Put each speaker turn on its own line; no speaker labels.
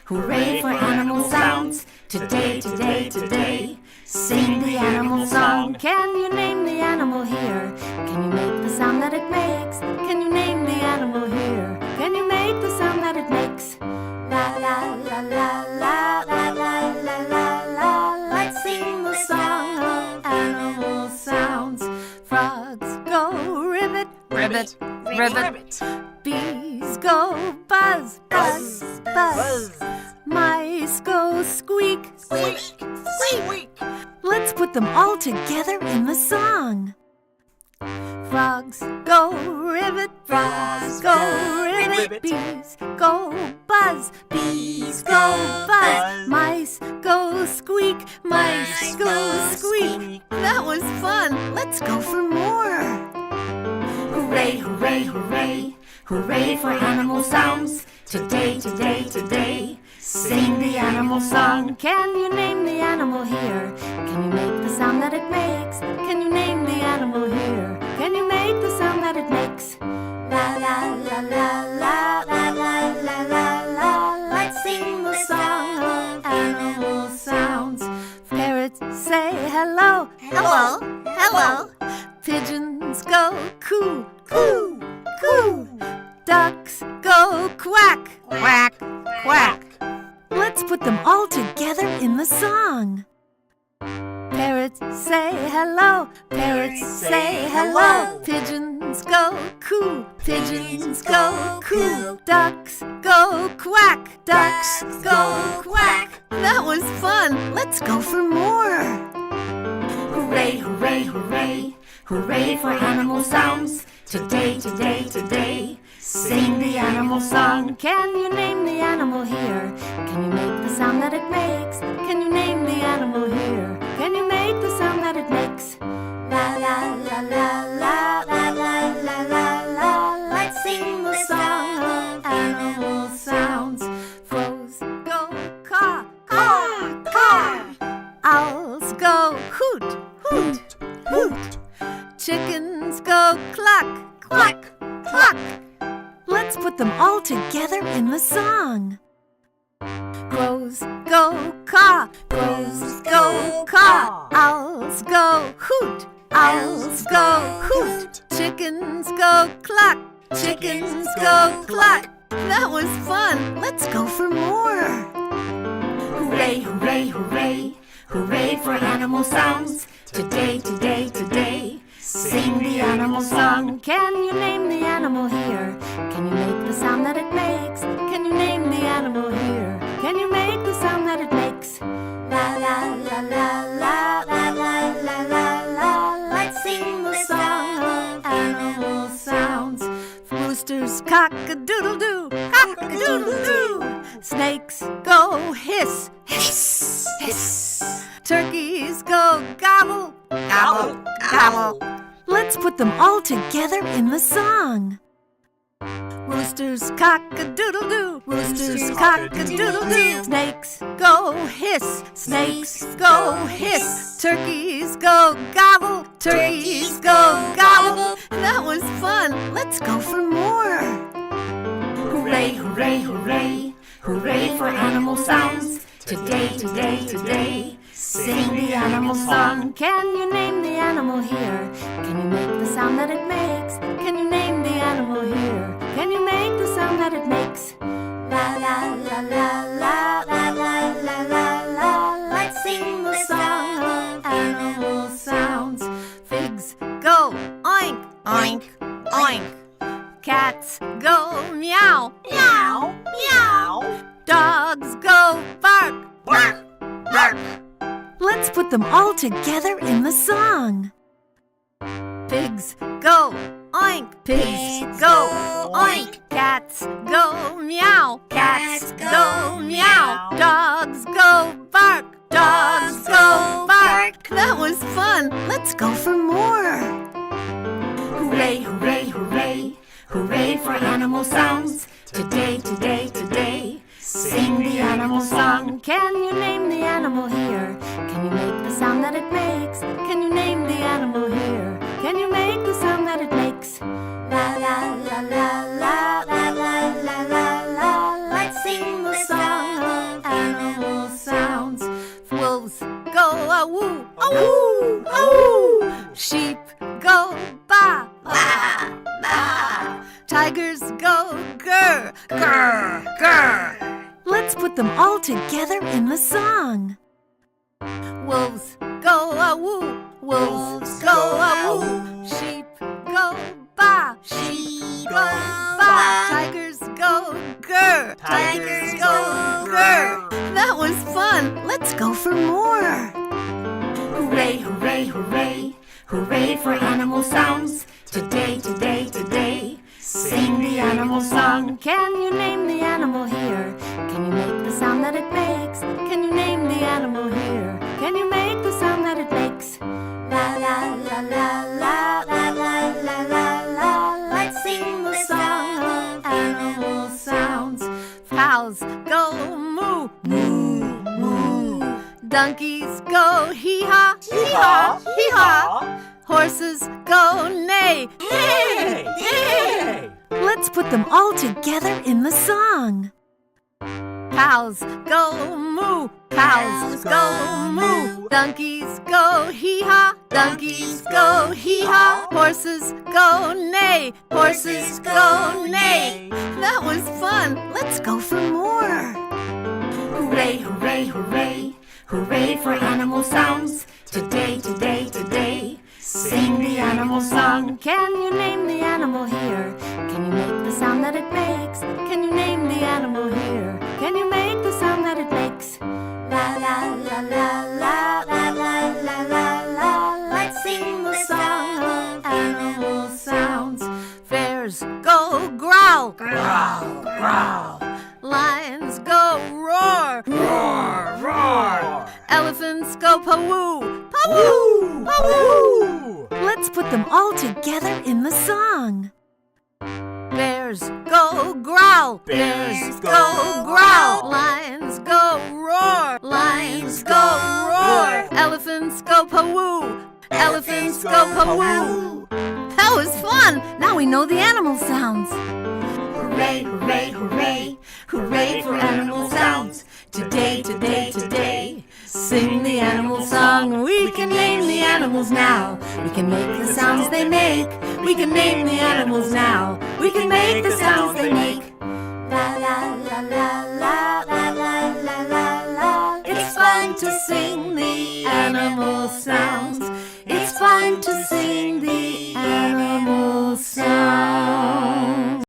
Hooray for animal sounds. Today, today, today. Sing the animal song. Can you name the animal here? Can you make the sound that it makes? Can you name the animal here? Can you make the sound that it makes? La la la la la la la la la la. Let's sing the song of animal sounds. Frogs go ribbit, ribbit, ribbit. Bees go buzz, buzz, buzz. Mice go squeak, squeak, squeak. Let's put them all together in the song. Frogs go ribbit, frogs go ribbit. Bees go buzz, bees go buzz. Mice go squeak, mice go squeak. That was fun. Let's go for more. Hooray, hooray, hooray. Hooray for animal sounds. Today, today, today. Sing the animal song. Can you name the animal here? Can you make the sound that it makes? Can you name the animal here? Can you make the sound that it makes? La la la la la la la la la la. Let's sing the song of animal sounds. Parrots say hello, hello, hello. Pigeons go coo, coo, coo. Ducks go quack, quack, quack. Let's put them all together in the song. Parrots say hello, parrots say hello. Pigeons go coo, pigeons go coo. Ducks go quack, ducks go quack. That was fun. Let's go for more. Hooray, hooray, hooray. Hooray for animal sounds. Today, today, today. Sing the animal song. Can you name the animal here? Can you make the sound that it makes? Can you name the animal here? Can you make the sound that it makes? La la la la la la la la la la. Let's sing the song of animal sounds. Crows go caw, caw, caw. Owls go hoot, hoot, hoot. Chickens go cluck, cluck, cluck. Let's put them all together in the song. Crows go caw, crows go caw. Owls go hoot, owls go hoot. Chickens go cluck, chickens go cluck. That was fun. Let's go for more. Hooray, hooray, hooray. Hooray for animal sounds. Today, today, today. Sing the animal song. Can you name the animal here? Can you make the sound that it makes? Can you name the animal here? Can you make the sound that it makes? La la la la la la la la la la. Let's sing the song of animal sounds. Roosters cock-a-doodle-doo, cock-a-doodle-doo. Snakes go hiss, hiss, hiss. Turkeys go gobble, gobble, gobble. Let's put them all together in the song. Roosters cock-a-doodle-doo, roosters cock-a-doodle-doo. Snakes go hiss, snakes go hiss. Turkeys go gobble, turkeys go gobble. That was fun. Let's go for more. Hooray, hooray, hooray. Hooray for animal sounds. Today, today, today. Sing the animal song. Can you name the animal here? Can you make the sound that it makes? Can you name the animal here? Can you make the sound that it makes? La la la la la la la la la la. Let's sing the song of animal sounds. Figs go oink, oink, oink. Cats go meow, meow, meow. Dogs go bark, bark, bark. Let's put them all together in the song. Pigs go oink, pigs go oink. Cats go meow, cats go meow. Dogs go bark, dogs go bark. That was fun. Let's go for more. Hooray, hooray, hooray. Hooray for animal sounds. Today, today, today. Sing the animal song. Can you name the animal here? Can you make the sound that it makes? Can you name the animal here? Can you make the sound that it makes? La la la la la la la la la la. Let's sing the song. a woo, a woo, a woo. Sheep go ba, ba, ba. Tigers go grr, grr, grr. Let's put them all together in the song. Wolves go a woo, wolves go a woo. Sheep go ba, sheep go ba. Tigers go grr, tigers go grr. That was fun. Let's go for more. Hooray, hooray, hooray. Hooray for animal sounds. Today, today, today. Sing the animal song. Can you name the animal here? Can you make the sound that it makes? Can you name the animal here? Can you make the sound that it makes? La la la la la la la la la la. Let's sing the song of animal sounds. Cows go moo, moo, moo. Donkeys go hee-haw, hee-haw, hee-haw. Horses go neigh, neigh, neigh. Let's put them all together in the song. Cows go moo, cows go moo. Donkeys go hee-haw, donkeys go hee-haw. Horses go neigh, horses go neigh. That was fun. Let's go for more. Hooray, hooray, hooray. Hooray for animal sounds. Today, today, today. Sing the animal song. Can you name the animal here? Can you make the sound that it makes? Can you name the animal here? Can you make the sound that it makes? La la la la la la la la la la. Let's sing the song of animal sounds. Bears go growl, growl, growl. Lions go roar, roar, roar. Elephants go pawoo, pawoo, pawoo. Let's put them all together in the song. Bears go growl, bears go growl. Lions go roar, lions go roar. Elephants go pawoo, elephants go pawoo. That was fun! Now we know the animal sounds. Hooray, hooray, hooray. Hooray for animal sounds. Today, today, today. Sing the animal song. We can name the animals now. We can make the sounds they make. We can name the animals now. We can make the sounds they make. La la la la la la la la la la. It's fun to sing the animal sounds. It's fun to sing